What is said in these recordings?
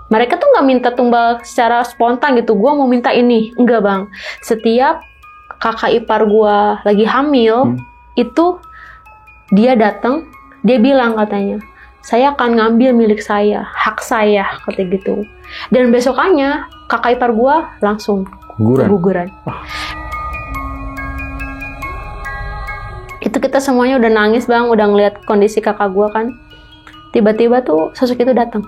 Mereka tuh nggak minta tumbal secara spontan gitu. Gue mau minta ini, enggak bang. Setiap kakak ipar gue lagi hamil, itu dia datang, dia bilang katanya, saya akan ngambil milik saya, hak saya, kata gitu. Dan besokannya kakak ipar gue langsung keguguran. Itu kita semuanya udah nangis bang, udah ngeliat kondisi kakak gue kan. Tiba-tiba tuh sosok itu datang.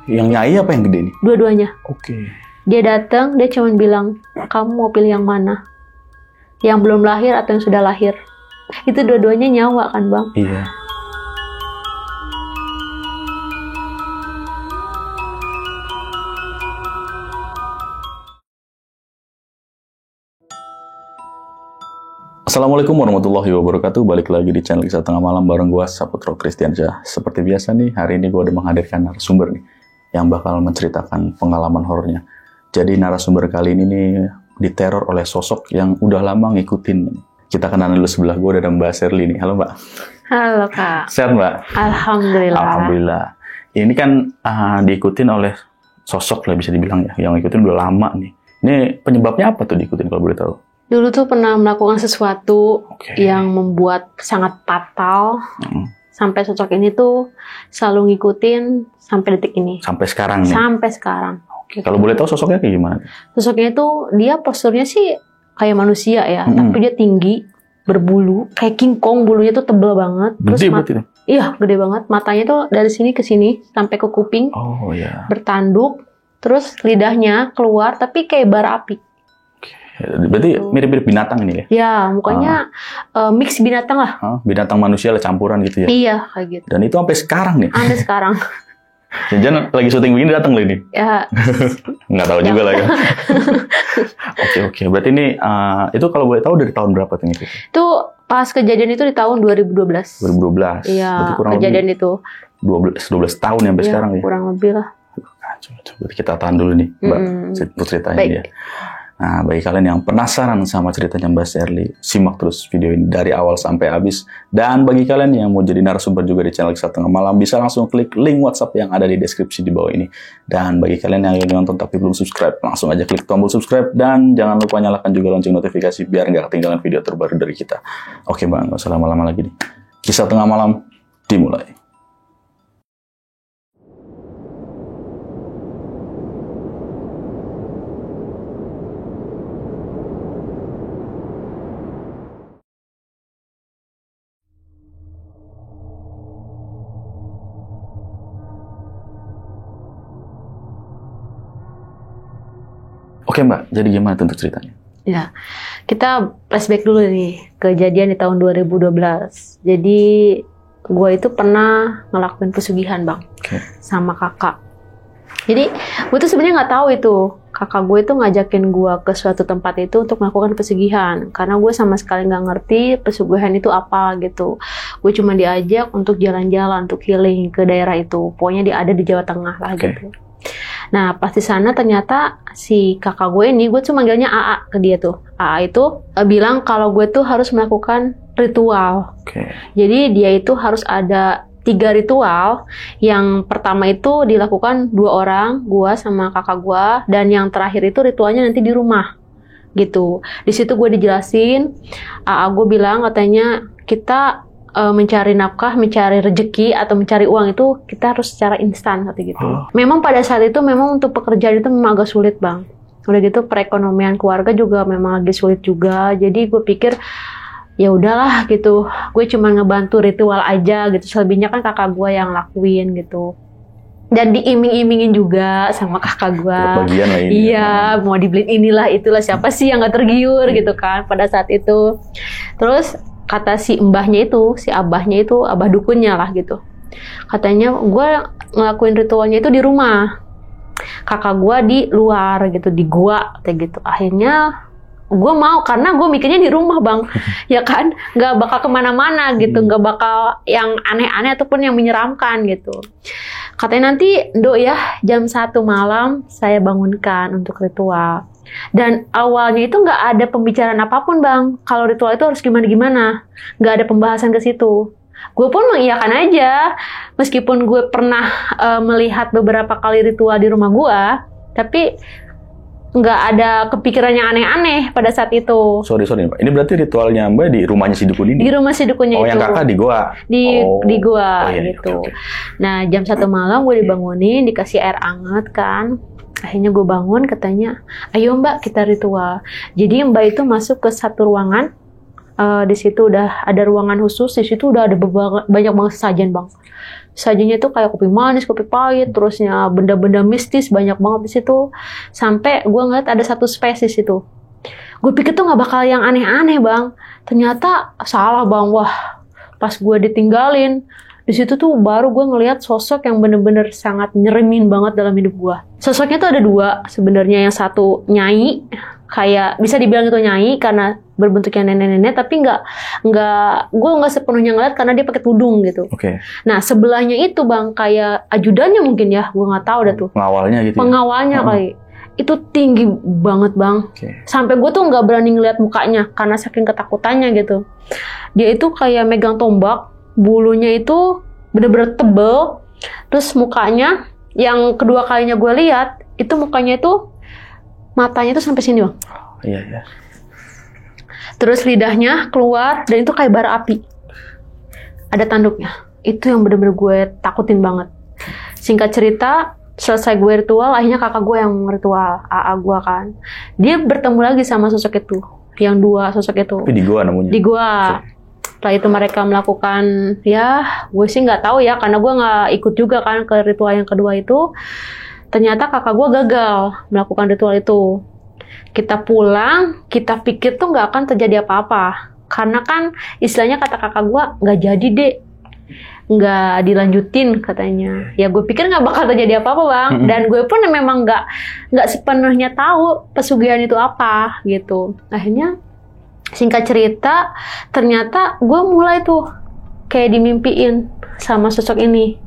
Yang nyai apa yang gede nih? Dua-duanya. Oke. Dia datang, dia cuma bilang, kamu mau pilih yang mana? Yang belum lahir atau yang sudah lahir? Itu dua-duanya nyawa kan bang? Iya. Assalamualaikum warahmatullahi wabarakatuh. Balik lagi di channel Kisah Tengah Malam bareng gua Saputra Kristiansyah. Seperti biasa nih, hari ini gua udah menghadirkan narasumber nih yang bakal menceritakan pengalaman horornya. Jadi narasumber kali ini nih diteror oleh sosok yang udah lama ngikutin. Kita kenalan dulu, sebelah gua ada Mbak Sherly nih. Halo Mbak. Halo Kak. Sehat Mbak? Alhamdulillah. Alhamdulillah. Ini kan diikutin oleh sosok lah bisa dibilang ya, yang ngikutin udah lama nih. Ini penyebabnya apa tuh diikutin kalau boleh tahu? Dulu tuh pernah melakukan sesuatu yang membuat sangat fatal. Sampai sosok ini tuh selalu ngikutin sampai detik ini. Sampai sekarang nih? Sampai sekarang. Kalau boleh tahu sosoknya kayak gimana? Sosoknya itu, dia posturnya sih kayak manusia ya. Tapi dia tinggi, berbulu. Kayak King Kong, bulunya tuh tebel banget. Gede berarti tuh? Iya, gede banget. Matanya tuh dari sini ke sini, sampai ke kuping. Oh iya. Bertanduk. Terus lidahnya keluar, tapi kayak bara api. Berarti mirip-mirip binatang ini ya? Ya, mukanya mix binatang lah. Binatang manusia lah, campuran gitu ya? Iya, kayak gitu. Dan itu sampai sekarang nih? Sampai sekarang. Jangan lagi syuting begini datang loh ini? Ya. Nggak tahu juga lah ya. Oke. Berarti ini, itu kalau boleh tahu dari tahun berapa tuh gitu? Itu pas kejadian itu di tahun 2012. 2012? Iya, kejadian itu. 12 tahun ya sampai sekarang ya? Kurang lebih lah. Berarti kita tahan dulu nih, Mbak. Ceritanya dia. Nah, bagi kalian yang penasaran sama ceritanya Mbak Sherly, simak terus video ini dari awal sampai habis. Dan bagi kalian yang mau jadi narasumber juga di channel Kisah Tengah Malam, bisa langsung klik link WhatsApp yang ada di deskripsi di bawah ini. Dan bagi kalian yang ingin nonton tapi belum subscribe, langsung aja klik tombol subscribe. Dan jangan lupa nyalakan juga lonceng notifikasi biar nggak ketinggalan video terbaru dari kita. Oke Mbak, nggak usah lama-lama lagi nih. Kisah Tengah Malam dimulai. Oke Mbak, jadi gimana untuk ceritanya? Ya, kita flashback dulu nih, kejadian di tahun 2012. Jadi, gue itu pernah ngelakuin pesugihan bang, sama kakak. Jadi, gue tuh sebenarnya nggak tahu itu, kakak gue itu ngajakin gue ke suatu tempat itu untuk melakukan pesugihan. Karena gue sama sekali nggak ngerti pesugihan itu apa gitu. Gue cuma diajak untuk jalan-jalan, untuk healing ke daerah itu. Pokoknya dia ada di Jawa Tengah lah gitu. Nah, pas di sana ternyata si kakak gue ini, gue tuh manggilnya AA ke dia tuh. AA itu bilang kalau gue tuh harus melakukan ritual. Jadi dia itu harus ada 3 ritual. Yang pertama itu dilakukan 2 orang, gue sama kakak gue. Dan yang terakhir itu ritualnya nanti di rumah. Gitu. Di situ gue dijelasin, AA gue bilang katanya kita mencari nafkah, mencari rezeki atau mencari uang itu kita harus secara instan kata gitu. Memang pada saat itu memang untuk pekerjaan itu memang agak sulit bang. Udah gitu perekonomian keluarga juga memang lagi sulit juga. Jadi gue pikir ya udahlah gitu. Gue cuma ngebantu ritual aja gitu. Selebihnya kan kakak gue yang lakuin gitu. Dan diiming-imingin juga sama kakak gue. Bagian lah ini. Iya, mau dibeliin inilah itulah, siapa sih yang gak tergiur gitu kan pada saat itu. Terus kata si mbahnya itu, si abahnya itu, abah dukunnya lah gitu. Katanya gue ngelakuin ritualnya itu di rumah. Kakak gue di luar gitu, di gua kayak gitu. Akhirnya gue mau karena gue mikirnya di rumah bang. Ya kan, gak bakal kemana-mana gitu, gak bakal yang aneh-aneh ataupun yang menyeramkan gitu. Katanya nanti Dok ya, jam 1 malam saya bangunkan untuk ritual. Dan awalnya itu nggak ada pembicaraan apapun bang. Kalau ritual itu harus gimana-gimana. Nggak ada pembahasan ke situ. Gue pun mengiyakan aja, meskipun gue pernah melihat beberapa kali ritual di rumah gue, tapi nggak ada kepikiran yang aneh-aneh pada saat itu. Sorry, Mbak. Ini berarti ritualnya Mbak di rumahnya si dukun ini? Di rumah si dukunnya itu. Yang kakak di goa? Di goa, iya, gitu. Okay. Nah, jam 1 malam gue dibangunin, dikasih air hangat kan. Akhirnya gue bangun, katanya, ayo Mbak, kita ritual. Jadi Mbak itu masuk ke satu ruangan. Di situ udah ada ruangan khusus, di situ udah ada banyak banget sajian bang. Sajiannya tuh kayak kopi manis, kopi pahit, terusnya benda-benda mistis banyak banget di situ. Sampai gue ngeliat ada satu spesies itu. Gue pikir tuh nggak bakal yang aneh-aneh bang. Ternyata salah bang. Wah, pas gue ditinggalin, di situ tuh baru gue ngeliat sosok yang bener-bener sangat nyeremin banget dalam hidup gue. Sosoknya tuh ada 2 sebenarnya. Yang satu nyai, kayak bisa dibilang itu nyai karena berbentuknya nenek-nenek, tapi gue nggak sepenuhnya ngeliat karena dia pakai tudung gitu. Okay. Nah sebelahnya itu bang kayak ajudannya mungkin ya, gue nggak tahu dah tuh. Pengawalnya gitu. Pengawalnya kali. Itu tinggi banget bang. Okay. Sampai gue tuh nggak berani ngeliat mukanya karena saking ketakutannya gitu. Dia itu kayak megang tombak, bulunya itu bener-bener tebel, terus mukanya yang kedua kalinya gue lihat itu mukanya itu matanya itu sampai sini bang. Iya. Terus lidahnya keluar dan itu kayak bara api. Ada tanduknya. Itu yang bener-bener gue takutin banget. Singkat cerita, selesai gue ritual, akhirnya kakak gue yang ritual, AA gue kan. Dia bertemu lagi sama sosok itu, yang 2 sosok itu. Tapi di gua namanya. Di gua. Setelah itu mereka melakukan, ya gue sih nggak tahu ya, karena gue nggak ikut juga kan ke ritual yang kedua itu. Ternyata kakak gue gagal melakukan ritual itu. Kita pulang, kita pikir tuh nggak akan terjadi apa-apa. Karena kan istilahnya kata kakak gue, nggak jadi deh. Nggak dilanjutin katanya. Ya gue pikir nggak bakal terjadi apa-apa bang. Dan gue pun memang nggak sepenuhnya tahu pesugihan itu apa gitu. Akhirnya singkat cerita, ternyata gue mulai tuh kayak dimimpiin sama sosok ini.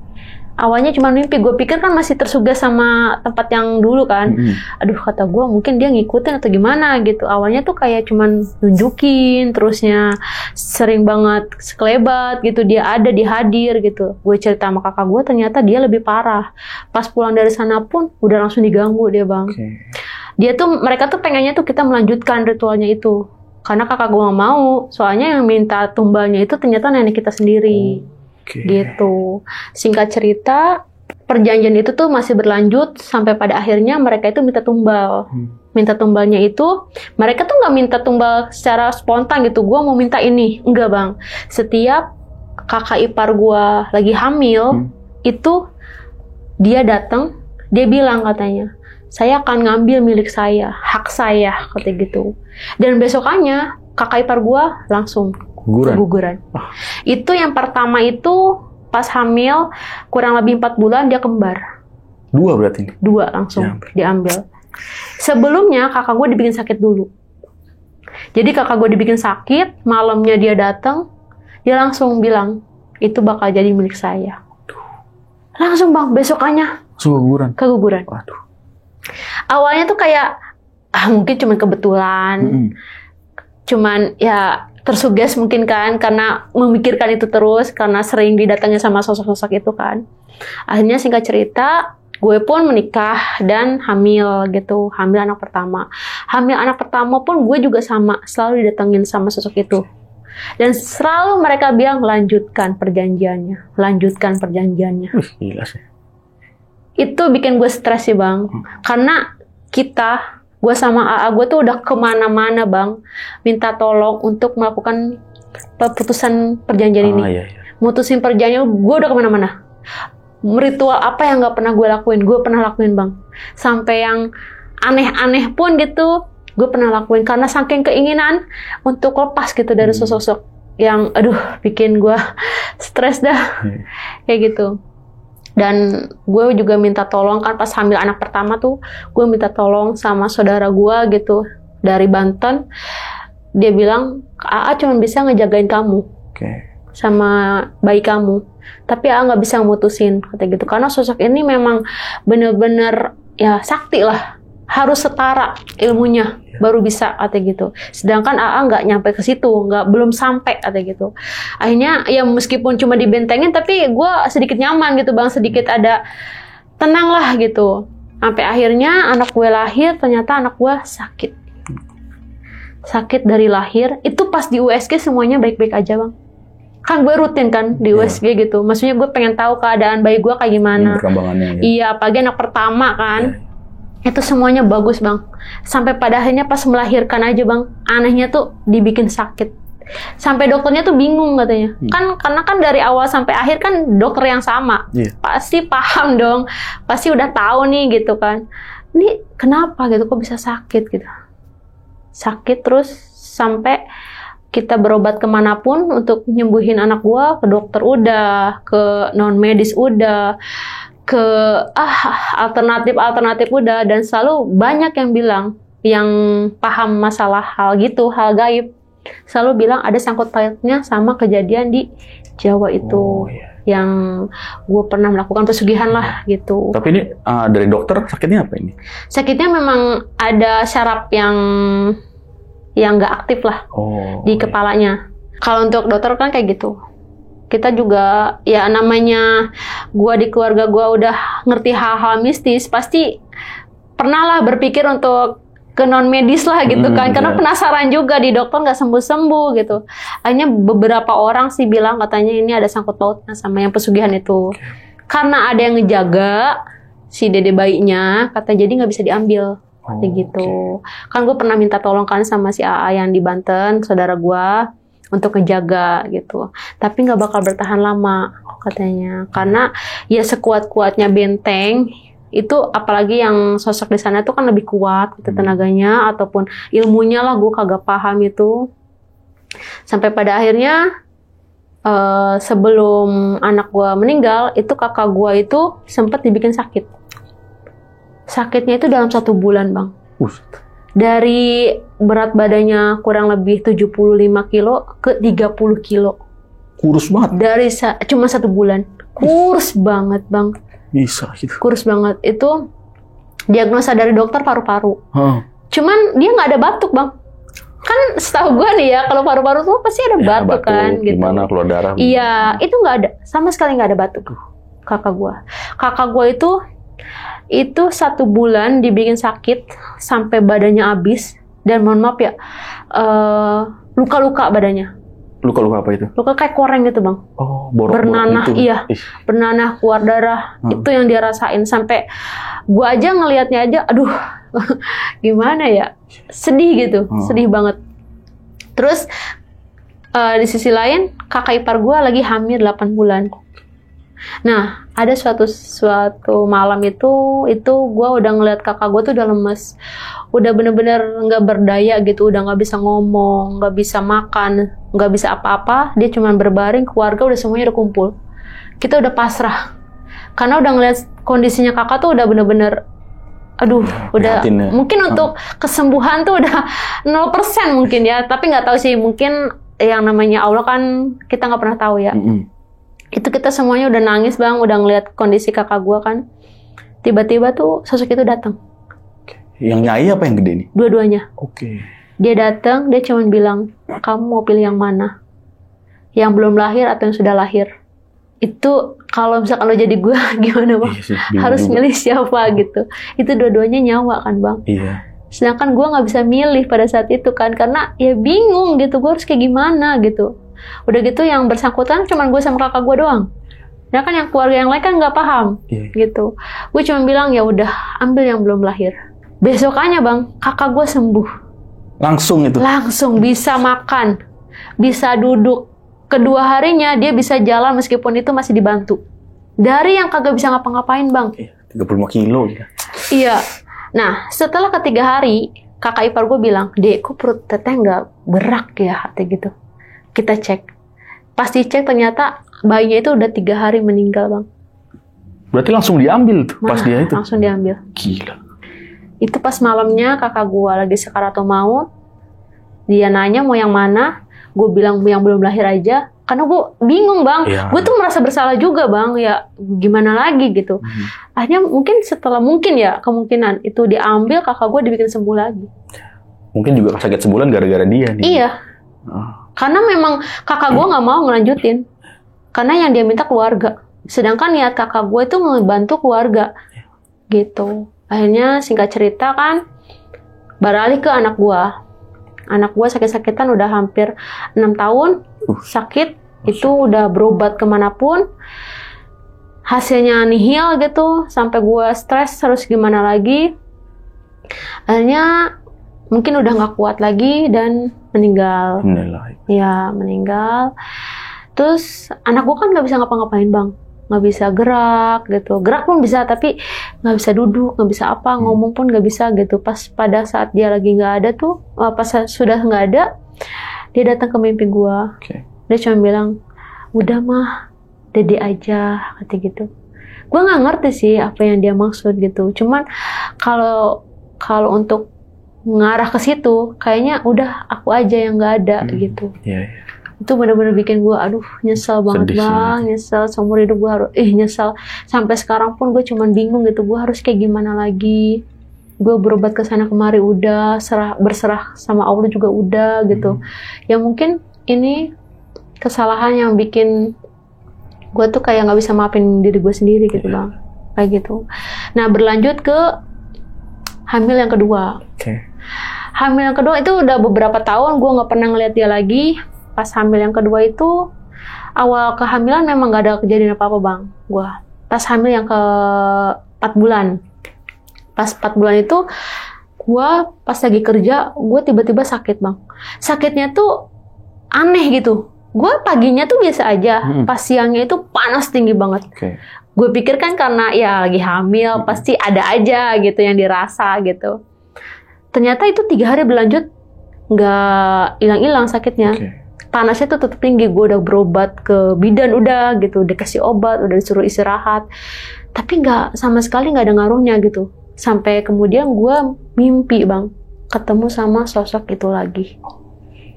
Awalnya cuma mimpi, gue pikir kan masih tersugah sama tempat yang dulu kan. Aduh kata gue mungkin dia ngikutin atau gimana gitu. Awalnya tuh kayak cuman nunjukin, terusnya sering banget sekelebat gitu. Dia ada, dia hadir gitu. Gue cerita sama kakak gue, ternyata dia lebih parah. Pas pulang dari sana pun udah langsung diganggu dia bang. Okay. Mereka tuh pengennya tuh kita melanjutkan ritualnya itu. Karena kakak gue gak mau, soalnya yang minta tumbalnya itu ternyata nenek kita sendiri. Gitu. Singkat cerita, perjanjian itu tuh masih berlanjut sampai pada akhirnya mereka itu minta tumbal. Minta tumbalnya itu, mereka tuh nggak minta tumbal secara spontan gitu. Gue mau minta ini, enggak bang. Setiap kakak ipar gue lagi hamil, itu dia datang, dia bilang katanya, saya akan ngambil milik saya, hak saya, kata gitu. Dan besokannya kakak ipar gue langsung guguran. Itu yang pertama itu pas hamil kurang lebih 4 bulan dia kembar. 2 berarti? 2 langsung diambil. Sebelumnya kakak gue dibikin sakit dulu. Jadi kakak gue dibikin sakit, malamnya dia datang, dia langsung bilang itu bakal jadi milik saya. Langsung bang, besokannya keguguran. Waduh. Awalnya tuh kayak mungkin cuman kebetulan, cuman ya tersuges mungkin kan, karena memikirkan itu terus, karena sering didatangi sama sosok-sosok itu kan. Akhirnya singkat cerita, gue pun menikah dan hamil gitu, hamil anak pertama. Hamil anak pertama pun gue juga sama, selalu didatengin sama sosok itu. Dan selalu mereka bilang, lanjutkan perjanjiannya. Gila sih. Itu bikin gue stres sih bang, karena gue sama AA gue tuh udah kemana-mana bang, minta tolong untuk melakukan putusan perjanjian ini. Iya. Mutusin perjanjian, gue udah kemana-mana. Ritual apa yang gak pernah gue lakuin, gue pernah lakuin bang. Sampai yang aneh-aneh pun gitu, gue pernah lakuin. Karena saking keinginan untuk lepas gitu dari sosok-sosok yang bikin gue stres dah. Kayak gitu. Dan gue juga minta tolong kan pas hamil anak pertama tuh, gue minta tolong sama saudara gue gitu dari Banten. Dia bilang, AA cuma bisa ngejagain kamu sama bayi kamu, tapi AA nggak bisa memutusin, kata gitu. Karena sosok ini memang bener-bener ya sakti lah, harus setara ilmunya baru bisa katanya gitu. Sedangkan AA nggak nyampe ke situ, belum sampai katanya gitu. Akhirnya ya meskipun cuma dibentengin, tapi gue sedikit nyaman gitu bang, sedikit ada tenang lah gitu. Sampai akhirnya anak gue lahir, ternyata anak gue sakit dari lahir. Itu pas di USG semuanya baik-baik aja bang. Kan gue rutin kan di USG gitu. Maksudnya gue pengen tahu keadaan bayi gue kayak gimana. Perkembangannya. Ya. Iya, apalagi anak pertama kan. Itu semuanya bagus bang. Sampai pada akhirnya pas melahirkan aja bang, anehnya tuh dibikin sakit. Sampai dokternya tuh bingung katanya. Kan karena kan dari awal sampai akhir kan dokter yang sama. Pasti paham dong. Pasti udah tahu nih gitu kan. Ini kenapa gitu, kok bisa sakit gitu. Sakit terus sampai kita berobat kemanapun untuk nyembuhin anak gua, ke dokter udah, ke non medis udah, ke alternatif udah, dan selalu banyak yang bilang, yang paham masalah hal gitu, hal gaib, selalu bilang ada sangkut pautnya sama kejadian di Jawa itu. Yang gue pernah melakukan pesugihan lah gitu. Tapi ini dari dokter sakitnya apa ini? Sakitnya memang ada syaraf yang nggak aktif lah di kepalanya. Kalau untuk dokter kan kayak gitu. Kita juga ya namanya gua di keluarga gua udah ngerti hal-hal mistis, pasti pernah lah berpikir untuk ke non medis lah gitu kan, karena penasaran juga di dokter nggak sembuh-sembuh gitu. Akhirnya beberapa orang sih bilang katanya ini ada sangkut pautnya sama yang pesugihan itu. Karena ada yang ngejaga si dede bayinya, kata jadi nggak bisa diambil. Kayak gitu. Kan gue pernah minta tolong kan sama si AA yang di Banten, saudara gue, untuk ngejaga gitu. Tapi nggak bakal bertahan lama katanya. Karena ya sekuat-kuatnya benteng, itu apalagi yang sosok di sana tuh kan lebih kuat gitu tenaganya, ataupun ilmunya lah gue kagak paham itu. Sampai pada akhirnya sebelum anak gue meninggal, itu kakak gue itu sempat dibikin sakit. Sakitnya itu dalam 1 bulan bang. Dari berat badannya kurang lebih 75 kilo ke 30 kilo. Kurus banget. Dari cuma 1 bulan. Kurus banget bang. Bisa gitu. Kurus banget. Itu diagnosa dari dokter paru-paru. Cuman dia nggak ada batuk bang. Kan setahu gue nih ya, kalau paru-paru tuh pasti ada batuk kan. Gitu. Gimana keluar darah? Iya, itu nggak ada. Sama sekali nggak ada batuk. Kakak gue itu 1 bulan dibikin sakit sampai badannya habis, dan mohon maaf ya, luka-luka badannya. Luka-luka apa itu? Luka kayak koreng gitu bang. Bernanah gitu. Iya, bernanah keluar darah. Itu yang dia rasain. Sampai gua aja ngelihatnya aja, aduh gimana ya, sedih gitu, sedih banget. Terus di sisi lain kakak ipar gua lagi hamil 8 bulan. Nah, ada suatu malam itu gue udah ngeliat kakak gue tuh udah lemes, udah bener-bener nggak berdaya gitu, udah nggak bisa ngomong, nggak bisa makan, nggak bisa apa-apa. Dia cuma berbaring, keluarga udah semuanya udah kumpul. Kita udah pasrah, karena udah ngeliat kondisinya kakak tuh udah bener-bener, aduh, udah ya. Mungkin untuk kesembuhan tuh udah 0% mungkin ya, tapi nggak tahu sih, mungkin yang namanya Allah kan kita nggak pernah tahu ya. Itu kita semuanya udah nangis bang, udah ngeliat kondisi kakak gue kan. Tiba-tiba tuh sosok itu datang. Yang nyai apa yang gede nih? Dua-duanya. Dia datang, dia cuma bilang, kamu mau pilih yang mana? Yang belum lahir atau yang sudah lahir? Itu kalau misalkan lo jadi gue, gimana bang? Harus milih siapa gitu. Itu dua-duanya nyawa kan bang? Iya. Sedangkan gue nggak bisa milih pada saat itu kan, karena ya bingung gitu, gue harus kayak gimana gitu. Udah gitu yang bersangkutan cuma gue sama kakak gue doang. Nah kan yang keluarga yang lain kan nggak paham gitu. Gue cuma bilang ya udah ambil yang belum lahir. Besokannya bang, kakak gue sembuh. Langsung itu? Langsung, bisa makan, bisa duduk. Kedua harinya dia bisa jalan meskipun itu masih dibantu. Dari yang kagak bisa ngapa-ngapain bang. 35 kilo ya. Iya. Nah setelah ketiga hari, kakak ipar gue bilang, Dek, kok perut teteh nggak berak ya, hati gitu. Kita cek, pasti cek ternyata bayinya itu udah 3 hari meninggal bang. Berarti langsung diambil tuh pas dia itu? Langsung diambil. Gila. Itu pas malamnya kakak gua lagi sekaratul maut, dia nanya mau yang mana, gue bilang yang belum lahir aja, karena gue bingung bang, gue tuh merasa bersalah juga bang, ya gimana lagi gitu. Akhirnya mungkin kemungkinan itu diambil, kakak gue dibikin sembuh lagi. Mungkin juga sakit sebulan gara-gara dia nih. Iya, karena memang kakak gue nggak mau ngelanjutin, karena yang dia minta keluarga, sedangkan niat kakak gue itu ngebantu keluarga, gitu. Akhirnya singkat cerita kan, beralih ke anak gue. Anak gue sakit-sakitan udah hampir 6 tahun, sakit, itu udah berobat kemanapun, hasilnya nihil gitu, sampai gue stres harus gimana lagi. Akhirnya mungkin udah gak kuat lagi dan meninggal. Ya, meninggal. Terus anak gue kan gak bisa ngapa-ngapain bang, gak bisa gerak gitu. Gerak pun bisa, tapi gak bisa duduk, gak bisa apa, ngomong pun gak bisa gitu. Pas pada saat dia lagi gak ada tuh, pas sudah gak ada, dia datang ke mimpi gue. Dia cuma bilang, udah mah, Dede aja, kata gitu. Gue gak ngerti sih apa yang dia maksud gitu. Cuman kalau untuk ngarah ke situ, kayaknya udah aku aja yang gak ada gitu. Itu benar-benar bikin gue, aduh nyesel banget bang, nyesel seumur hidup gue harus, nyesel sampai sekarang pun gue cuman bingung gitu, gue harus kayak gimana lagi. Gue berobat ke sana kemari udah, berserah sama Allah juga udah gitu. Ya mungkin ini kesalahan yang bikin gue tuh kayak nggak bisa maafin diri gue sendiri gitu bang, kayak gitu. Nah berlanjut ke hamil yang kedua. Hamil yang kedua itu udah beberapa tahun gue nggak pernah ngeliat dia lagi. Pas hamil yang kedua itu, awal kehamilan memang gak ada kejadian apa-apa bang. Gue pas hamil yang ke 4 bulan. Pas 4 bulan itu, gue pas lagi kerja, gue tiba-tiba sakit bang. Sakitnya tuh aneh gitu. Gue paginya tuh biasa aja, pas siangnya itu panas tinggi banget. Gue pikir kan karena ya lagi hamil, pasti ada aja gitu yang dirasa gitu. Ternyata itu 3 hari berlanjut, gak hilang-hilang sakitnya. Panasnya tuh tetap tinggi, gue udah berobat ke bidan udah gitu, dikasih obat, udah disuruh istirahat, tapi nggak sama sekali nggak ada ngaruhnya gitu. Sampai kemudian gue mimpi bang, ketemu sama sosok itu lagi.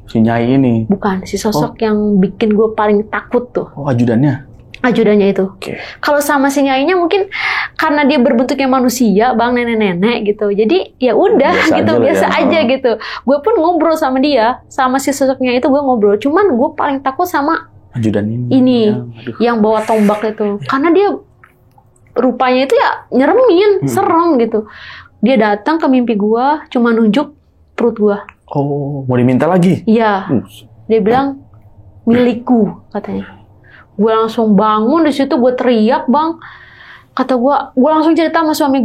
Si Nyai ini? Bukan, si sosok yang bikin gue paling takut tuh. Ajudannya? Ajudannya itu. Kalau sama si Nyainya mungkin karena dia berbentuknya manusia bang, nenek-nenek gitu, jadi ya udah gitu, biasa aja gitu. Gue pun ngobrol sama dia, sama si sosoknya itu gue ngobrol. Cuman gue paling takut sama ajudan ini yang bawa tombak itu, karena dia rupanya itu ya nyeremin, serem gitu. Dia datang ke mimpi gue, cuma nunjuk perut gue. Oh, mau diminta lagi? Iya. Dia bilang milikku katanya. Gue langsung bangun di situ, gue teriak bang. Kata gue langsung cerita sama suami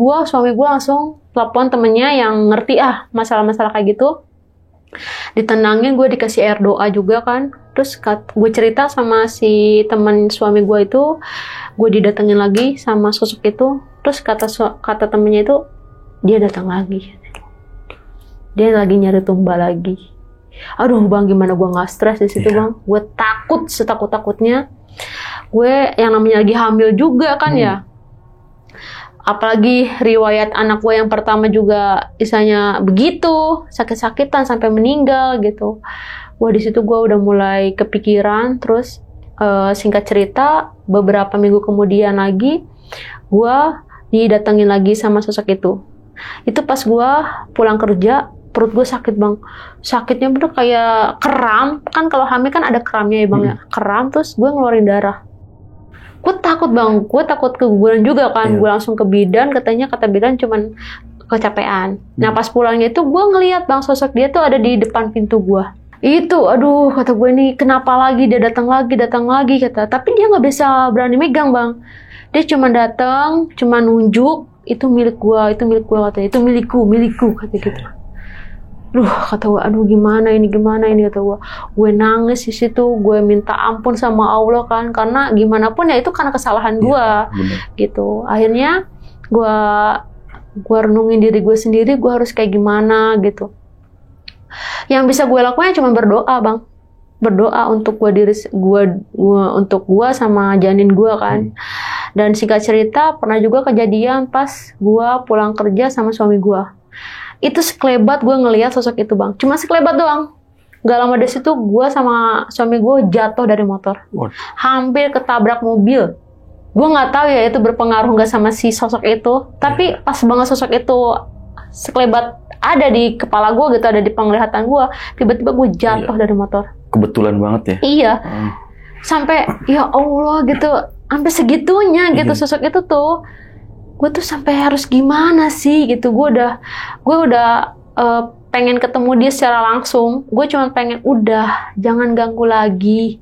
gue langsung telepon temennya yang ngerti masalah-masalah kayak gitu. Ditenangin, gue dikasih air doa juga kan. Terus gue cerita sama si teman suami gue itu, gue didatengin lagi sama sosok itu. Terus kata temennya itu, dia datang lagi. Dia lagi nyari tumba lagi. Aduh bang, gimana gue nggak stres di situ bang? Gue takut setakut-takutnya. Gue yang namanya lagi hamil juga kan ya. Apalagi riwayat anak gue yang pertama juga isanya begitu, sakit-sakitan sampai meninggal gitu. Gue di situ gue udah mulai kepikiran. Terus singkat cerita, beberapa minggu kemudian lagi gue didatengin lagi sama sosok itu. Itu pas gue pulang kerja, perut gue sakit bang. Sakitnya bener kayak kram. Kan kalau hamil kan ada kramnya ya bang ya. Kram, terus gue ngeluarin darah. Gue takut bang, gue takut keguguran juga kan. Gue langsung ke bidan, kata bidan cuman kecapean. Nah pas pulangnya itu gue ngeliat bang, sosok dia tuh ada di depan pintu gue. Itu, aduh kata gue nih, kenapa lagi dia datang lagi kata. Tapi dia nggak bisa berani megang bang. Dia cuma datang, cuma nunjuk, itu milik gue katanya. Itu milikku kata gitu. Kata gue, aduh gimana ini kata gue. Gue nangis di situ, gue minta ampun sama Allah kan, karena gimana pun ya itu karena kesalahan gue, gitu. Akhirnya gue renungin diri gue sendiri, gue harus kayak gimana gitu. Yang bisa gue lakukan cuma berdoa bang, berdoa untuk untuk gue sama janin gue kan. Dan singkat cerita pernah juga kejadian pas gue pulang kerja sama suami gue. Itu sekelebat gue ngelihat sosok itu bang, cuma sekelebat doang. Gak lama dari situ gue sama suami gue jatuh dari motor. Hampir ketabrak mobil. Gue nggak tahu ya itu berpengaruh nggak sama si sosok itu. Tapi pas banget sosok itu sekelebat ada di kepala gue gitu, ada di penglihatan gue. Tiba-tiba gue jatuh dari motor. Kebetulan banget ya. Iya. Sampai ya Allah gitu. Sampai segitunya gitu sosok itu tuh. Gue tuh sampai harus gimana sih gitu. Gue udah pengen ketemu dia secara langsung. Gue cuma pengen udah jangan ganggu lagi.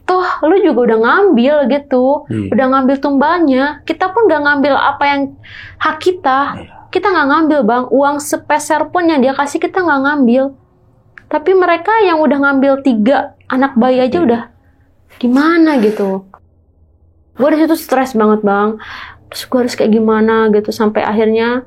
Toh lu juga udah ngambil gitu. Udah ngambil tumbalnya. Kita pun gak ngambil apa yang hak kita. Kita gak ngambil bang. Uang sepeser pun yang dia kasih kita gak ngambil. Tapi mereka yang udah ngambil 3 anak bayi aja udah gimana gitu. Gue di situ stres banget bang. Terus gue harus kayak gimana gitu. Sampai akhirnya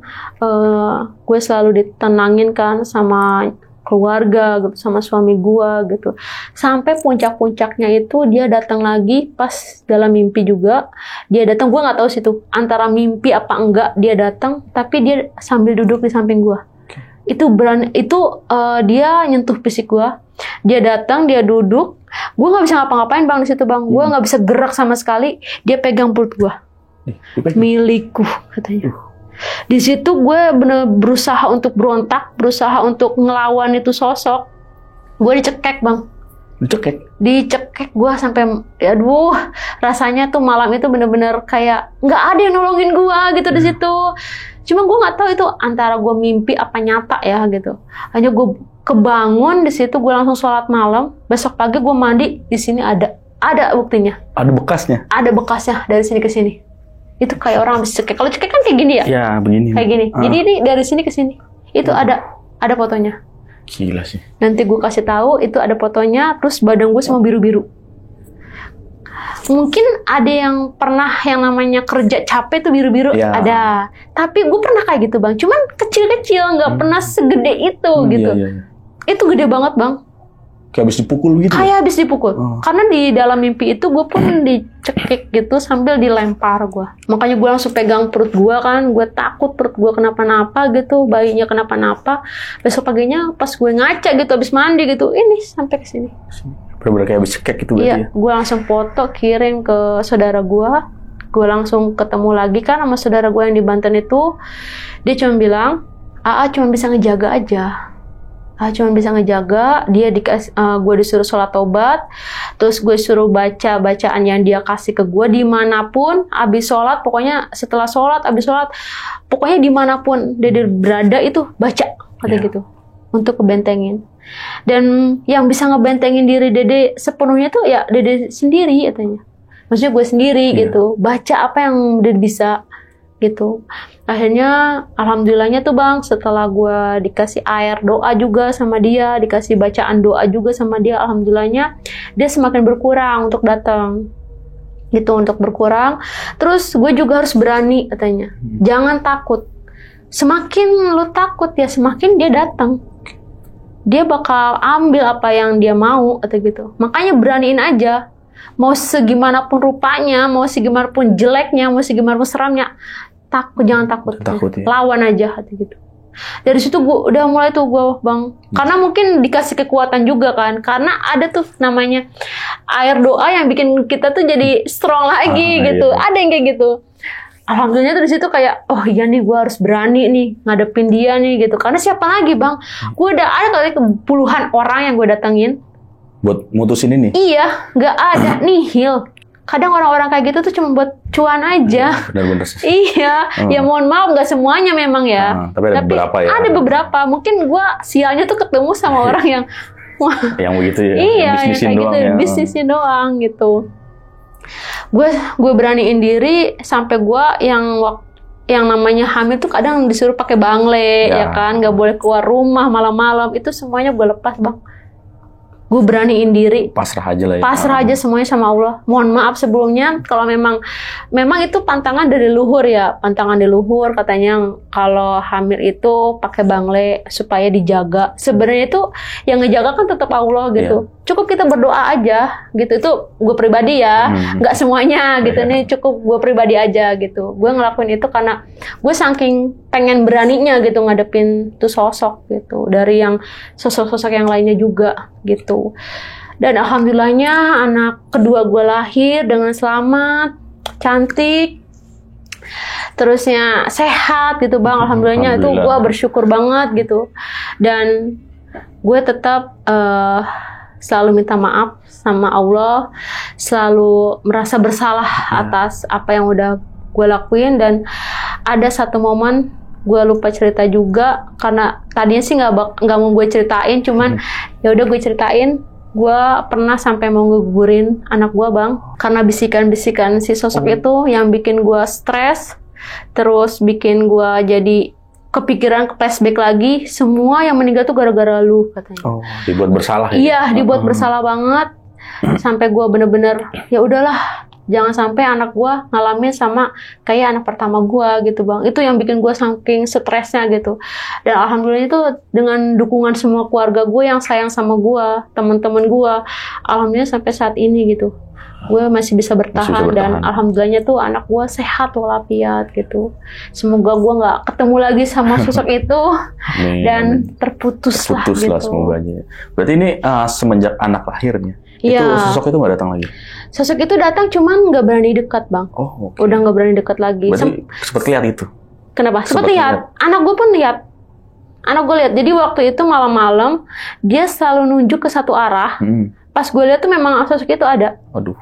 gue selalu ditenangin kan sama keluarga gitu, sama suami gue gitu. Sampai puncak-puncaknya itu dia datang lagi pas dalam mimpi juga. Dia datang, gue nggak tahu sih tuh antara mimpi apa enggak dia datang, tapi dia sambil duduk di samping gue. Itu dia nyentuh fisik gue. Dia datang, dia duduk. Gue nggak bisa ngapa-ngapain bang di situ bang. Gue nggak bisa gerak sama sekali. Dia pegang perut gue. Milikku katanya. Di situ gue bener berusaha untuk berontak, berusaha untuk ngelawan itu sosok. Gue dicekek bang. Dicekek gue sampai, aduh, rasanya tuh malam itu bener-bener kayak nggak ada yang nolongin gue gitu di situ. Cuma gue nggak tahu itu antara gue mimpi apa nyata ya gitu. Hanya gue kebangun di situ, gue langsung sholat malam. Besok pagi gue mandi, di sini ada buktinya. Ada bekasnya. Ada bekasnya dari sini ke sini. Itu kayak orang habis cekek. Kalau cekek kan kayak gini ya? Ya, begini. Kayak gini. Jadi ini dari sini ke sini. Itu ada fotonya. Gila sih. Nanti gue kasih tahu itu ada fotonya, terus badan gue semua biru-biru. Mungkin ada yang pernah yang namanya kerja capek tuh biru-biru, ada. Tapi gue pernah kayak gitu bang. Cuman kecil-kecil, nggak pernah segede itu gitu. Iya. Itu gede banget bang. Kayak habis dipukul gitu? Kayak habis dipukul. Karena di dalam mimpi itu gue pun dicekik gitu sambil dilempar gue. Makanya gue langsung pegang perut gue kan. Gue takut perut gue kenapa-napa gitu. Bayinya kenapa-napa. Besok paginya pas gue ngaca gitu habis mandi gitu. Ini sampai ke sini. Bener-bener kayak habis cekek gitu berarti ya? Iya. Gue langsung foto kirim ke saudara gue. Gue langsung ketemu lagi kan sama saudara gue yang di Banten itu. Dia cuma bilang, Aa cuma bisa ngejaga aja. Cuma bisa ngejaga, dia gue disuruh sholat tobat, terus gue suruh baca bacaan yang dia kasih ke gue dimanapun, abis sholat, pokoknya setelah sholat, abis sholat, pokoknya dimanapun Dede berada itu baca, kata gitu, untuk ngebentengin. Dan yang bisa ngebentengin diri Dede sepenuhnya tuh ya Dede sendiri katanya, maksudnya gue sendiri gitu, baca apa yang Dede bisa gitu. Akhirnya alhamdulillahnya tuh bang, setelah gue dikasih air doa juga sama dia, dikasih bacaan doa juga sama dia, alhamdulillahnya dia semakin berkurang untuk datang gitu, untuk berkurang. Terus gue juga harus berani katanya, jangan takut. Semakin lu takut ya semakin dia datang, dia bakal ambil apa yang dia mau kata gitu. Makanya beraniin aja, mau segimanapun rupanya, mau segimanapun jeleknya, mau segimanapun seramnya, jangan takut ya. Lawan aja hati gitu. Dari situ gue udah mulai tuh gue bang, karena mungkin dikasih kekuatan juga kan, karena ada tuh namanya air doa yang bikin kita tuh jadi strong lagi gitu. Iya. Ada yang kayak gitu. Alhamdulillah dari situ kayak, oh iya nih gue harus berani nih ngadepin dia nih gitu. Karena siapa lagi bang? Gue udah ada kali puluhan orang yang gue datengin buat mutusin ini. Iya, nggak ada nihil. Kadang orang-orang kayak gitu tuh cuma buat cuan aja. Benar-benar sih. Iya, ya mohon maaf nggak semuanya memang ya. Tapi ada beberapa ya. Ada beberapa. Mungkin gue sialnya tuh ketemu sama orang yang yang begitu ya. Iya, yang kayak gitu, bisnisnya doang gitu. Gue beraniin diri sampai gue yang namanya hamil tuh kadang disuruh pakai bangle ya kan, nggak boleh keluar rumah malam-malam, itu semuanya gue lepas bang. Gue beraniin diri, pasrah aja lah ya. Pasrah aja semuanya sama Allah. Mohon maaf sebelumnya kalau memang itu pantangan dari luhur ya, pantangan dari luhur katanya kalau hamil itu pakai bangle supaya dijaga. Sebenarnya itu yang ngejaga kan tetap Allah gitu. cukup kita berdoa aja gitu. Itu gue pribadi ya, nggak semuanya gitu nih, cukup gue pribadi aja gitu. Gue ngelakuin itu karena gue saking pengen beraninya gitu ngadepin tuh sosok gitu, dari yang sosok-sosok yang lainnya juga gitu. Dan alhamdulillahnya anak kedua gue lahir dengan selamat, cantik, terusnya sehat gitu bang. Alhamdulillahnya itu gue bersyukur banget gitu. Dan gue tetap selalu minta maaf sama Allah, selalu merasa bersalah atas apa yang udah gue lakuin. Dan ada satu momen gue lupa cerita juga, karena tadinya sih nggak mau gue ceritain, cuman ya udah gue ceritain. Gue pernah sampai mau ngegugurin anak gue bang, karena bisikan-bisikan si sosok itu yang bikin gue stres, terus bikin gue jadi kepikiran, flashback lagi, semua yang meninggal tuh gara-gara lu katanya. Oh, dibuat bersalah ya? Iya, dibuat bersalah banget. Sampai gue bener-bener, ya udahlah, jangan sampai anak gue ngalamin sama kayak anak pertama gue gitu bang. Itu yang bikin gue saking stresnya gitu. Dan alhamdulillah itu dengan dukungan semua keluarga gue yang sayang sama gue, teman-teman gue, alhamdulillah sampai saat ini gitu. Gue masih bisa bertahan, dan alhamdulillahnya tuh anak gue sehat walafiat gitu. Semoga gue nggak ketemu lagi sama sosok itu dan terputus lah gitu. Semoga aja. Berarti ini semenjak anak lahirnya itu sosok itu nggak datang lagi? Sosok itu datang, cuman nggak berani dekat bang. Oh, udah nggak berani dekat lagi. Berarti sempat lihat itu? Kenapa? Sempat lihat. Anak gue pun lihat. Anak gue lihat. Jadi waktu itu malam-malam dia selalu nunjuk ke satu arah. Pas gue lihat tuh memang sosok itu ada. Aduh.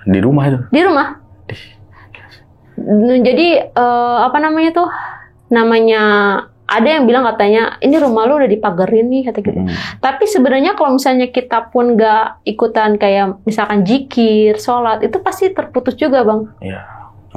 Di rumah itu? Di rumah. Jadi apa namanya tuh? Namanya ada yang bilang katanya ini rumah lu udah dipagerin nih kata gitu. Tapi sebenarnya kalau misalnya kita pun nggak ikutan kayak misalkan zikir, sholat, itu pasti terputus juga bang. Iya.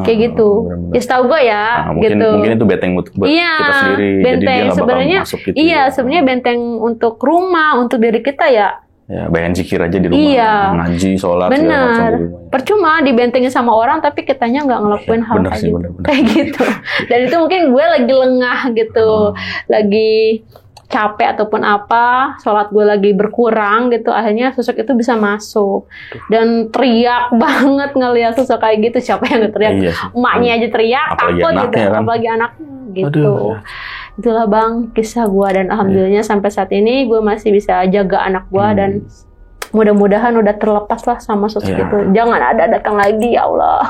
Kayak gitu. Bener-bener. Ya setahu gue ya. Gitu. Mungkin itu benteng buat kita sendiri. Benteng. Jadi dia nggak bakal masuk gitu. Iya, sebenarnya benteng untuk rumah, untuk diri kita ya. Ya, bayangin zikir aja di rumah, ngaji, sholat, segala macam di rumah. Percuma dibentengin sama orang, tapi kitanya nggak ngelakuin hal kayak gitu. Kayak gitu. Dan itu mungkin gue lagi lengah gitu, lagi capek ataupun apa, sholat gue lagi berkurang gitu, akhirnya sosok itu bisa masuk. Dan teriak banget ngelihat sosok kayak gitu. Siapa yang teriak? Emaknya aja teriak, takut gitu, apalagi anaknya gitu. Aduh. Itulah bang kisah gue, dan alhamdulillahnya sampai saat ini gue masih bisa jaga anak gue, dan mudah-mudahan udah terlepas lah sama sosok itu. Jangan ada datang lagi ya Allah.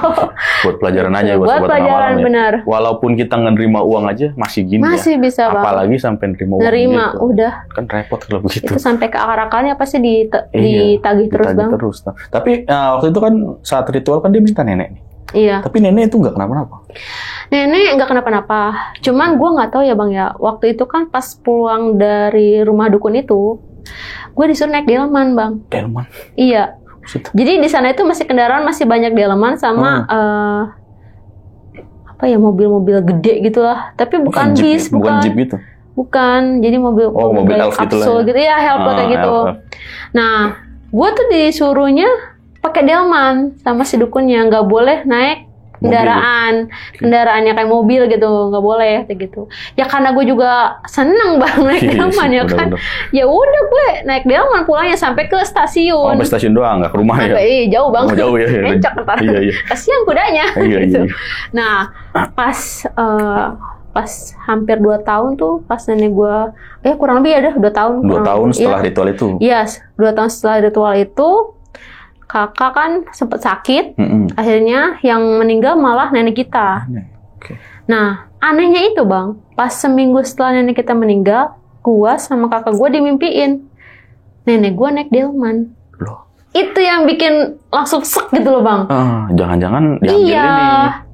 Buat pelajaran aja buat pelajaran ya. Benar. Walaupun kita nerima uang aja masih gini masih ya. bisa bang. Apalagi sampai nerima uang gitu. Udah. Kan repot kalau begitu. Itu sampai ke akar-akarnya pasti ditagih terus bang. Tapi waktu itu kan saat ritual kan dia minta nenek nih. Iya. Tapi nenek itu nggak kenapa-napa. Nenek nggak kenapa-napa. Cuman gue nggak tahu ya bang ya. Waktu itu kan pas pulang dari rumah dukun itu, gue disuruh naik delman bang. Delman? Iya. Jadi di sana itu masih kendaraan masih banyak delman sama apa ya, mobil-mobil gede gitulah. Tapi bukan bis, bukan jeep gitu. Bukan. Jadi mobil elf kapsul gitu ya, help kayak gitu. Nah, gue tuh disuruhnya pakai delman sama si dukunnya, nggak boleh naik kendaraannya kayak mobil gitu, nggak boleh kayak gitu. Ya karena gue juga seneng banget naik delman ya kan. Ya udah gue naik delman pulangnya sampai ke stasiun. Sampai stasiun doang, nggak ke rumah ya? Jauh banget. Jauh ya. Encok ntar. Kasian kudanya. Gitu. Nah pas hampir 2 tahun tuh, pas nenek gue, kurang lebih ya 2 tahun. 2 tahun setelah ritual itu? Iya, 2 tahun setelah ritual itu, kakak kan sempat sakit, akhirnya yang meninggal malah nenek kita. Nah, anehnya itu bang, pas seminggu setelah nenek kita meninggal, gue sama kakak gue dimimpiin nenek gue naik delman. Loh. Itu yang bikin langsung sek gitu loh bang. Jangan-jangan diambil ini.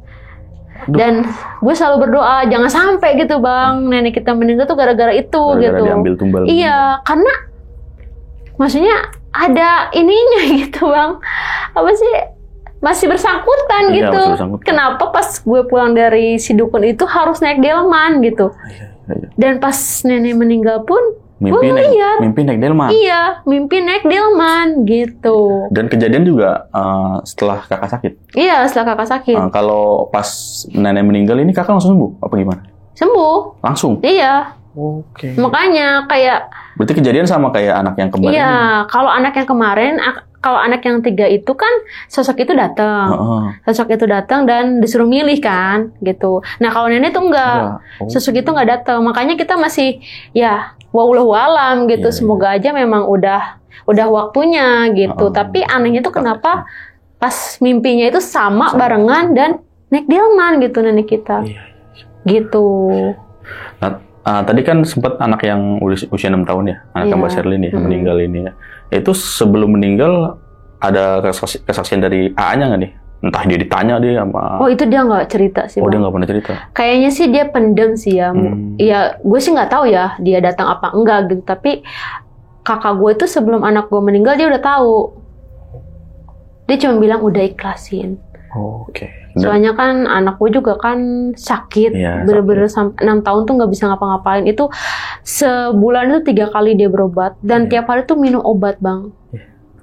Dan gue selalu berdoa jangan sampai gitu bang, nenek kita meninggal tuh gara-gara itu gitu. Diambil tumbal. Iya, karena maksudnya ada ininya gitu bang, apa sih, masih bersangkutan gitu. Masih bersangkutan. Kenapa pas gue pulang dari si dukun itu harus naik delman gitu. Dan pas nenek meninggal pun gue ngeliat mimpi naik delman. Iya, mimpi naik delman gitu. Dan kejadian juga setelah kakak sakit. Iya, setelah kakak sakit. Kalau pas nenek meninggal ini kakak langsung sembuh apa gimana? Sembuh. Langsung? Iya. Oke. Makanya kayak Berarti kejadian sama kayak anak yang kemarin. Iya, kalau anak yang kemarin, kalau anak yang 3 itu kan sosok itu datang. Sosok itu datang dan disuruh milih kan, gitu. Nah, kalau nenek tuh enggak. Sosok itu enggak datang. Makanya kita masih ya wallahu alam gitu. Semoga aja memang udah waktunya gitu. Tapi anehnya tuh kenapa pas mimpinya itu sama barengan dan naik delman gitu nenek kita. Gitu. Nah, tadi kan sempat anak yang usia 6 tahun ya, anak yang Mbak Sherly nih, meninggal ini ya. Itu sebelum meninggal ada kesaksian dari AA-nya nggak nih? Entah dia ditanya dia sama... Oh, itu dia nggak cerita sih. Oh, dia nggak pernah cerita? Kayaknya sih dia pendem sih ya. Ya, gue sih nggak tahu ya dia datang apa enggak gitu. Tapi kakak gue itu sebelum anak gue meninggal dia udah tahu. Dia cuma bilang udah ikhlasin. Oh, oke. Soalnya kan anak gue juga kan sakit, bener-bener sampai 6 tahun tuh nggak bisa ngapa-ngapain. Itu sebulan itu 3 kali dia berobat dan tiap hari tuh minum obat bang.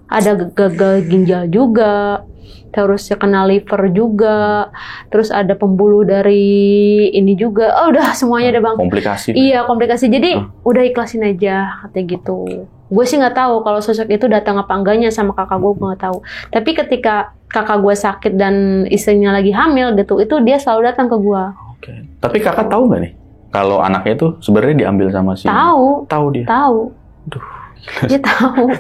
Ada gagal ginjal juga, terus kena liver juga, terus ada pembuluh dari ini juga. Oh udah semuanya ada bang. Komplikasi. Iya komplikasi. Jadi udah ikhlasin aja katanya gitu. Gue sih nggak tahu kalau sosok itu datang apa enggaknya sama kakak gue nggak tahu. Tapi ketika kakak gue sakit dan istrinya lagi hamil gitu, itu dia selalu datang ke gue. Oke. Tapi kakak tahu nggak nih kalau anaknya itu sebenarnya diambil sama si? Tahu. Tahu dia. Tahu. Duh. Dia tahu.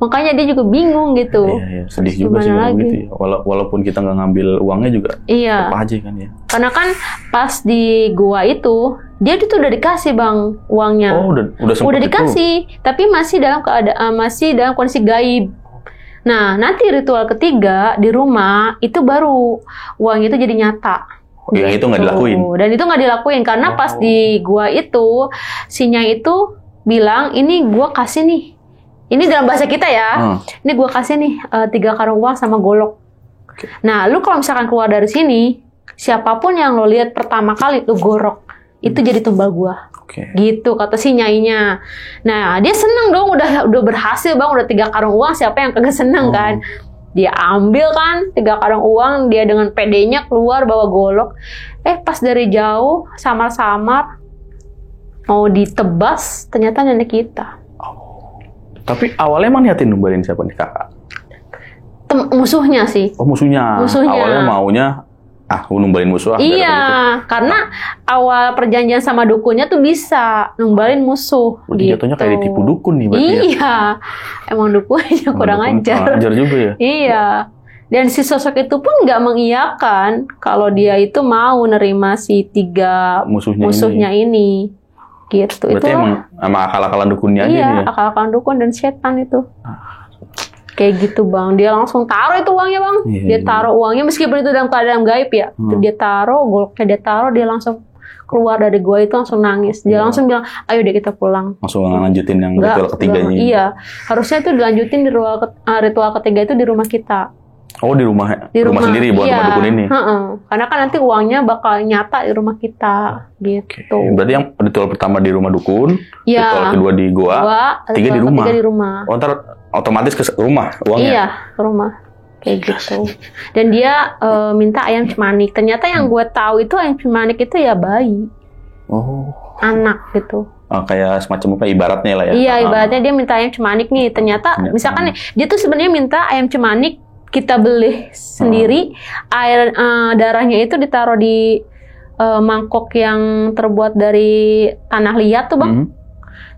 Makanya dia juga bingung gitu. Iya, sedih juga sih gitu ya. Walaupun kita nggak ngambil uangnya juga. Iya. Apa aja kan ya. Karena kan pas di gua itu dia tuh udah dikasih bang uangnya. Oh, udah dikasih, tapi masih dalam kondisi gaib. Nah, nanti ritual ketiga di rumah itu baru uang itu jadi nyata. Yang itu nggak dilakuin. Dan itu nggak dilakuin karena pas di gua itu sinya itu bilang ini gua kasih nih. Ini dalam bahasa kita ya. Ini gua kasih nih 3 karung uang sama golok. Nah, lu kalau misalkan keluar dari sini, siapapun yang lo lihat pertama kali lu gorok, itu jadi tumbal gua. Gitu kata si nyainya. Nah, dia seneng dong udah berhasil bang, udah 3 karung uang, siapa yang kagak seneng kan? Dia ambil kan 3 karung uang, dia dengan pedenya keluar bawa golok. Pas dari jauh samar-samar mau ditebas, ternyata nenek kita. Tapi awalnya emang niatin numbalin siapa nih kakak? Musuhnya sih. Oh musuhnya. Awalnya maunya numbalin musuh. Iya, karena awal perjanjian sama dukunnya tuh bisa numbalin musuh. Berarti jatuhnya kayak ditipu dukun nih berarti. Iya, emang dukunnya kurang ajar. Ajar juga ya. Iya. Dan si sosok itu pun nggak mengiyakan kalau dia itu mau nerima si 3 musuhnya ini. Gitu. Berarti emang akal-akalan dukunnya aja nih ya? Iya, akal-akalan dukun dan setan itu. Kayak gitu bang, dia langsung taruh itu uangnya bang. Dia taruh uangnya meskipun itu dalam keadaan gaib ya. Dia taruh, goloknya dia taruh, dia langsung keluar dari gua itu langsung nangis. Dia langsung bilang, ayo deh kita pulang. Langsung lanjutin yang ritual ketiganya. Iya, harusnya itu dilanjutin di ritual ketiga itu di rumah kita. Oh di rumah sendiri buat rumah dukun ini. Karena kan nanti uangnya bakal nyata di rumah kita gitu. Berarti yang ritual pertama di rumah dukun, ritual kedua di gua, 3 di rumah. 3 di rumah. Oh ntar otomatis ke rumah uangnya. Iya ke rumah kayak gitu. Dan dia minta ayam cemanik. Ternyata yang gue tahu itu ayam cemanik itu ya bayi. Oh. Anak gitu. Kayak semacam apa ibaratnya lah ya. Iya ibaratnya dia minta ayam cemanik nih. Ternyata misalkan dia tuh sebenarnya minta ayam cemanik kita beli sendiri, air darahnya itu ditaruh di mangkok yang terbuat dari tanah liat tuh bang.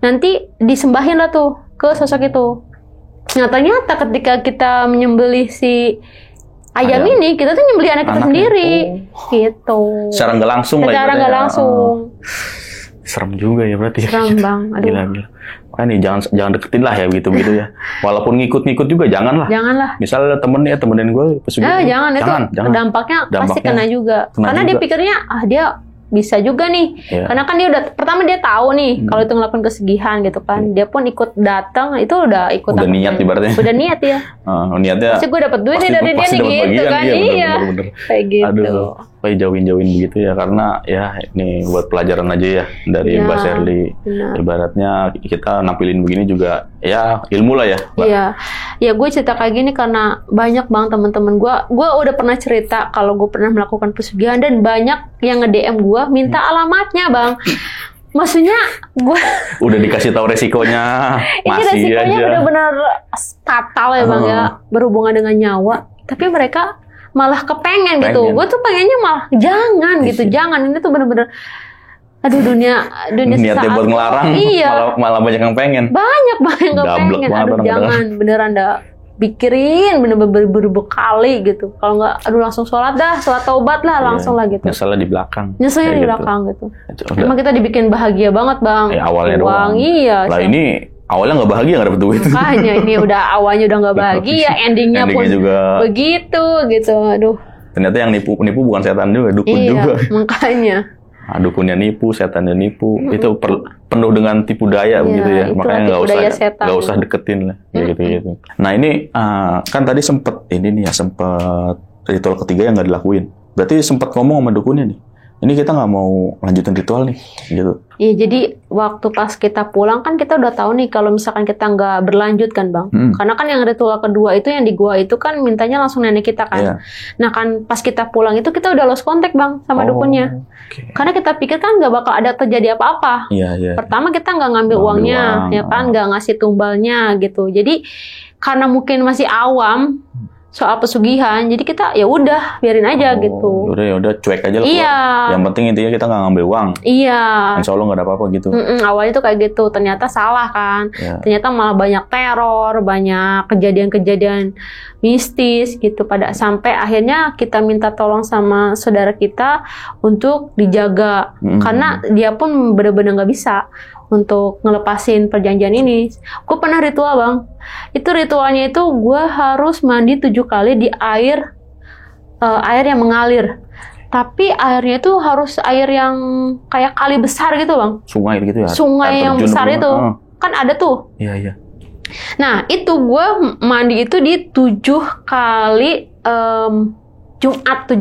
Nanti disembahin lah tuh ke sosok itu. Ternyata ketika kita menyembelih si ayam ini, kita tuh nyembelih anak kita sendiri, gitu. Secara nggak langsung lah. Secara nggak langsung. Serem juga ya berarti. Serem bang. Aduh. Gila. Makanya jangan deketin lah ya gitu ya. Walaupun ngikut-ngikut juga janganlah. Janganlah. Misalnya temenin gue pesugihan. Jangan. Dampaknya pasti kena juga. Karena dia pikirnya dia bisa juga nih. Karena kan dia pertama dia tahu nih kalau itu ngelakuin kesugihan gitu kan. Dia pun ikut datang, itu udah ikut. Udah niat ibaratnya. Udah niat ya. Niatnya. Pasti gue dapat duit nih dari dia nih gitu kan. Iya. Bener. Kayak gitu. Aduh, kayak jauhin begitu ya karena ya ini buat pelajaran aja ya dari Mbak Sherly. Ibaratnya kita nampilin begini juga ya ilmu lah ya. Iya. Ya gue cerita kayak gini karena banyak bang teman-teman gue udah pernah cerita kalau gue pernah melakukan pesugihan dan banyak yang nge-DM gue minta alamatnya bang. Maksudnya gue udah dikasih tahu resikonya, ini masih resikonya aja. benar-benar fatal ya Bang ya, berhubungan dengan nyawa. Tapi mereka malah kepengen gitu. Gue tuh pengennya malah jangan gitu, jangan. Ini tuh benar-benar aduh dunia niatnya buat ngelarang, iya. malah banyak yang pengen. Banyak yang pengen. Aduh jangan, beneran dah. Pikirin bener-bener berkali gitu. Kalau nggak, aduh langsung sholat taubat lah, langsung lah gitu. Nyeselnya di belakang. Nyeselnya di belakang gitu. Emang kita dibikin bahagia banget Bang. Awalnya doang. Iya. Lah ini awalnya nggak bahagia, nggak dapet duit. Makanya ini awalnya udah nggak bahagia, endingnya pun juga begitu gitu. Aduh. Ternyata yang nipu bukan setan juga, dukun juga. Makanya. Dukunnya nipu, setannya nipu, itu penuh dengan tipu daya begitu ya. Makanya nggak usah deketin lah, gitu. Nah ini kan tadi sempet ritual ketiga yang nggak dilakuin. Berarti sempet ngomong sama dukunnya nih. Ini kita nggak mau lanjutin ritual nih, gitu. Iya, jadi waktu pas kita pulang kan kita udah tahu nih kalau misalkan kita nggak berlanjut kan Bang. Karena kan yang ritual kedua itu yang di gua itu kan mintanya langsung nenek kita kan. Yeah. Nah kan pas kita pulang itu kita udah lost contact Bang sama dukunnya. Okay. Karena kita pikir kan nggak bakal ada terjadi apa-apa. Yeah. Pertama kita nggak ngambil uangnya, ya kan, nggak ngasih tumbalnya gitu. Jadi karena mungkin masih awam soal pesugihan, jadi kita ya udah biarin aja gitu. Ya udah cuek aja lah. Iya. Yang penting intinya kita nggak ngambil uang. Iya. Insya Allah nggak ada apa-apa gitu. Awalnya tuh kayak gitu, ternyata salah kan. Yeah. Ternyata malah banyak teror, banyak kejadian-kejadian mistis gitu. Sampai akhirnya kita minta tolong sama saudara kita untuk dijaga, karena dia pun benar-benar nggak bisa untuk ngelepasin perjanjian ini. Gue pernah ritual Bang. Itu ritualnya itu gue harus mandi 7 kali di air yang mengalir. Tapi airnya itu harus air yang kayak kali besar gitu Bang. Sungai gitu ya? Sungai yang besar itu. Kan ada tuh. Iya. Nah itu gue mandi itu di 7 kali Jumat. 7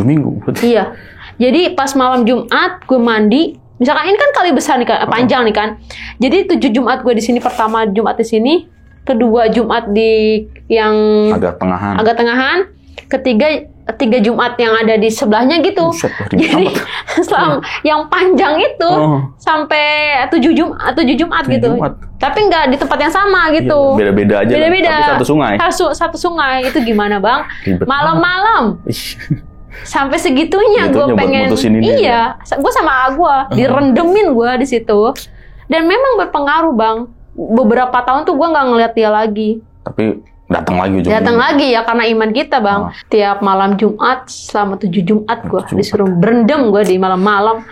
minggu? Iya. Jadi pas malam Jumat gue mandi. Misalkan ini kan kali besar nih kan, panjang nih kan. Jadi 7 Jumat gue di sini, pertama Jumat di sini, kedua Jumat di yang agak tengahan, ketiga 3 Jumat yang ada di sebelahnya gitu. Jadi yang panjang itu sampai 7 Jumat gitu. Tapi nggak di tempat yang sama gitu. Iya, beda-beda aja. Beda-beda. Tapi satu sungai. Satu sungai itu gimana Bang? Malam-malam. Sampai segitunya gue pengen, iya, gue sama gue direndemin gue di situ, dan memang berpengaruh Bang. Beberapa tahun tuh gue nggak ngeliat dia lagi. Tapi datang lagi ya karena iman kita Bang. Tiap malam Jumat selama 7 Jumat gue disuruh berendam gue di malam-malam.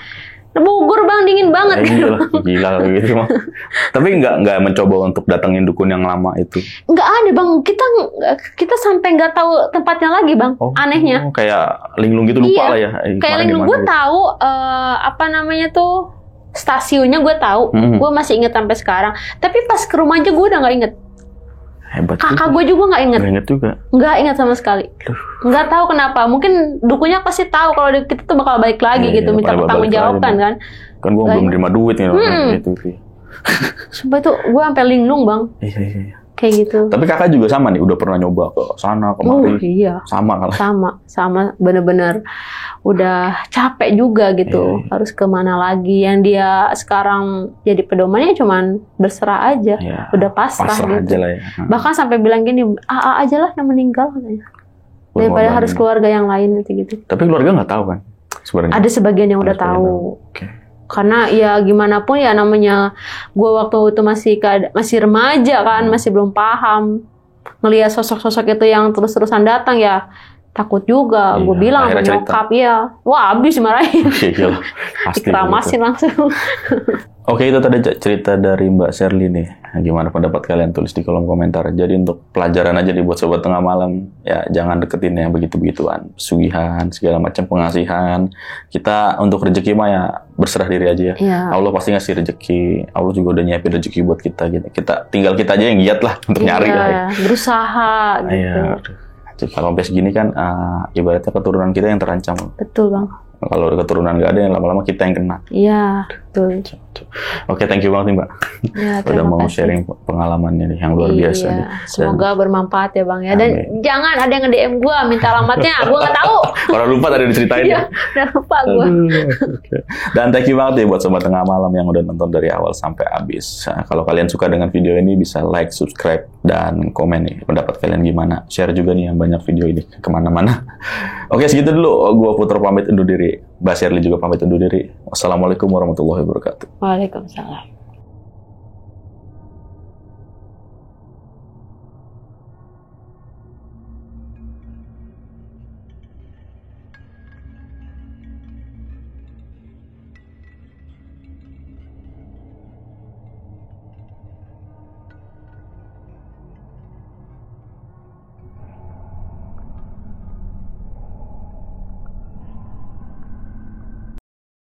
Bogor Bang, dingin banget. Gila gitu mah. Tapi nggak mencoba untuk datengin dukun yang lama itu? Nggak ada Bang. Kita sampai nggak tahu tempatnya lagi Bang. Anehnya. Kayak linglung gitu, lupa lah ya. Kayak linglung gue tahu apa namanya tuh stasiunnya gue tahu. Gue masih inget sampai sekarang. Tapi pas ke rumah aja gue udah nggak inget. Hebat. Kakak gue juga nggak inget. Nggak inget sama sekali. Nggak tahu kenapa. Mungkin dukunya pasti tahu kalau kita tuh bakal balik lagi gitu, minta pertanggungjawaban kan. Kan gue belum nerima duit nih. Gitu. Sumpah itu gue sampai linglung Bang. Iya. Kayak gitu. Tapi kakak juga sama nih, udah pernah nyoba ke sana kemari. Iya. Sama. Bener-bener udah capek juga gitu. Harus kemana lagi? Yang dia sekarang jadi pedomannya cuman berserah aja. Udah pasrah gitu. Aja lah ya. Bahkan sampai bilang gini, AA aja lah yang meninggal katanya. Daripada harus keluarga yang lain gitu. Tapi keluarga nggak tahu kan sebenarnya? Ada sebagian yang udah tahu. Karena ya gimana pun ya namanya gue waktu itu masih remaja kan, masih belum paham. Ngelihat sosok-sosok itu yang terus-terusan datang ya takut juga. Gue bilang sama nyokap ya, wah abis dimarahin. Dikeramasin langsung. Oke, itu tadi cerita dari Mbak Sherly nih. Gimana pendapat kalian? Tulis di kolom komentar. Jadi untuk pelajaran aja nih buat sobat tengah malam. Ya jangan deketin yang begitu-begituan. Pesugihan, segala macam pengasihan. Kita untuk rezeki mah ya berserah diri aja ya. Allah pasti ngasih rezeki. Allah juga udah nyiapin rezeki buat kita gitu. Tinggal kita aja yang giat lah untuk nyari lah ya. Berusaha gitu. Kalau sampai segini kan ibaratnya keturunan kita yang terancam. Betul Bang. Kalau keturunan nggak ada yang lama-lama kita yang kena. Iya. Betul. Oke, thank you banget nih Mbak. Ya, udah mau kasih. sharing pengalamannya nih yang luar biasa nih. Semoga bermanfaat ya Bang ya. Dan jangan ada yang nge-DM gue minta alamatnya, gue nggak tahu. Orang lupa tadi diceritain ya. Udah lupa gue. Okay. Dan thank you banget ya buat Sobat Tengah Malam yang udah nonton dari awal sampai habis. Nah, kalau kalian suka dengan video ini bisa like, subscribe, dan komen nih pendapat kalian gimana. Share juga nih yang banyak video ini kemana-mana. Oke, segitu dulu. Gue Putra pamit undur diri. Mbak Sherly juga pamit undur diri. Wassalamualaikum warahmatullahi wabarakatuh. Waalaikumsalam.